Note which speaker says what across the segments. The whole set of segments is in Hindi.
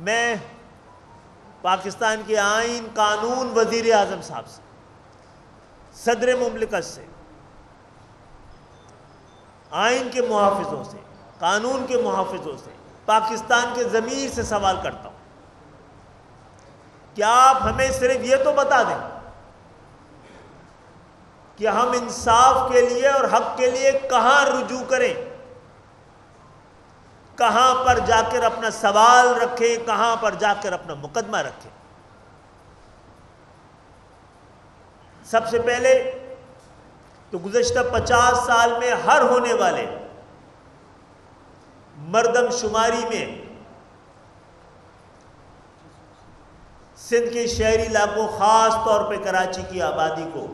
Speaker 1: मैं पाकिस्तान के आइन कानून वज़ीर आज़म साहब से, सदर मुमलिकत से, आइन के मुहाफ़िज़ों से, कानून के मुहाफ़िज़ों से, पाकिस्तान के ज़मीर से सवाल करता हूँ, क्या आप हमें सिर्फ ये तो बता दें कि हम इंसाफ के लिए और हक के लिए कहाँ रुजू करें, कहाँ पर जाकर अपना सवाल रखें, कहाँ पर जाकर अपना मुकदमा रखें। सबसे पहले तो गुज़श्ता 50 साल में हर होने वाले मर्दमशुमारी में सिंध के शहरी इलाकों, ख़ास तौर पे कराची की आबादी को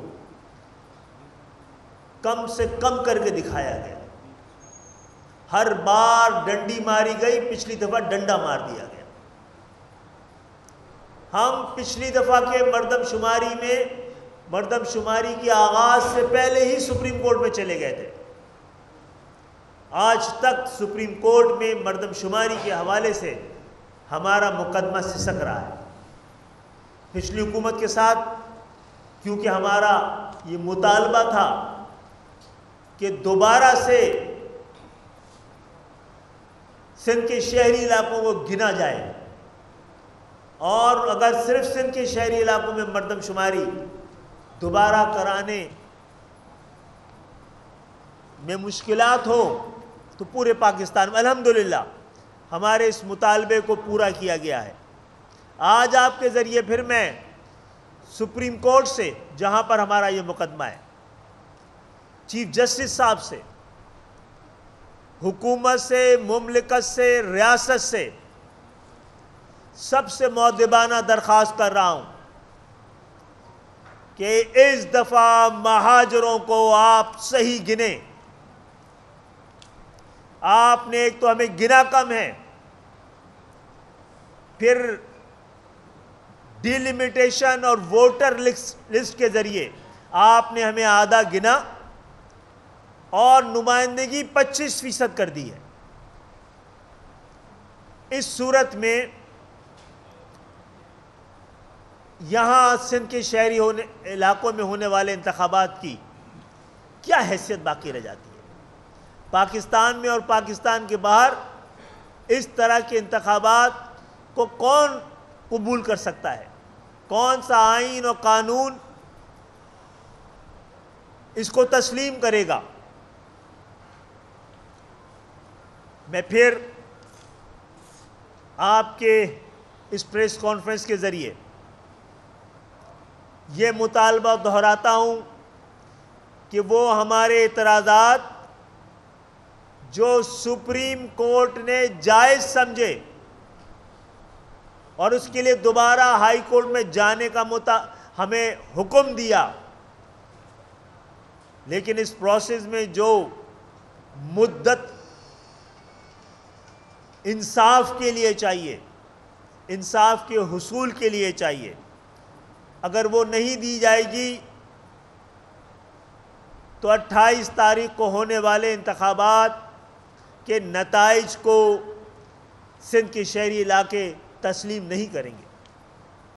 Speaker 1: कम से कम करके दिखाया गया। हर बार डंडी मारी गई, पिछली दफ़ा डंडा मार दिया गया। हम पिछली दफ़ा के मर्दमशुमारी के आगाज़ से पहले ही सुप्रीम कोर्ट में चले गए थे। आज तक सुप्रीम कोर्ट में मर्दमशुमारी के हवाले से हमारा मुकदमा सिसक रहा है। पिछली हुकूमत के साथ क्योंकि हमारा ये मुतालबा था कि दोबारा से सिंध के शहरी इलाकों को गिना जाए, और अगर सिर्फ सिंध के शहरी इलाकों में मर्दमशुमारी दोबारा कराने में मुश्किलात हो तो पूरे पाकिस्तान में अल्हम्दुलिल्लाह हमारे इस मुतालबे को पूरा किया गया है। आज आपके ज़रिए फिर मैं सुप्रीम कोर्ट से, जहाँ पर हमारा ये मुकदमा है, चीफ जस्टिस साहब से, हुकूमत से, मुमलिकत से, रियासत से सबसे मौदबाना दरख्वास्त कर रहा हूँ कि इस दफ़ा महाजरों को आप सही गिने। आपने एक तो हमें गिना कम है, फिर डिलिमिटेशन और वोटर लिस्ट के ज़रिए आपने हमें आधा गिना और नुमाइंदगी 25% कर दी है। इस सूरत में यहाँ सिंध के शहरी इलाकों में होने वाले इंतखाबात की क्या हैसियत बाकी रह जाती है? पाकिस्तान में और पाकिस्तान के बाहर इस तरह के इंतखाबात को कौन कबूल कर सकता है? कौन सा आइन और कानून इसको तस्लीम करेगा? मैं फिर आपके इस प्रेस कॉन्फ्रेंस के ज़रिए ये मुतालबा दोहराता हूँ कि वो हमारे एतराज़ात जो सुप्रीम कोर्ट ने जायज़ समझे और उसके लिए दोबारा हाई कोर्ट में जाने का हमें हुक्म दिया, लेकिन इस प्रोसेस में जो मुद्दत इंसाफ के लिए चाहिए, इंसाफ के हुसूल के लिए चाहिए, अगर वो नहीं दी जाएगी तो 28 तारीख को होने वाले इंतखाबात के नताइज को सिंध के शहरी इलाके तस्लीम नहीं करेंगे।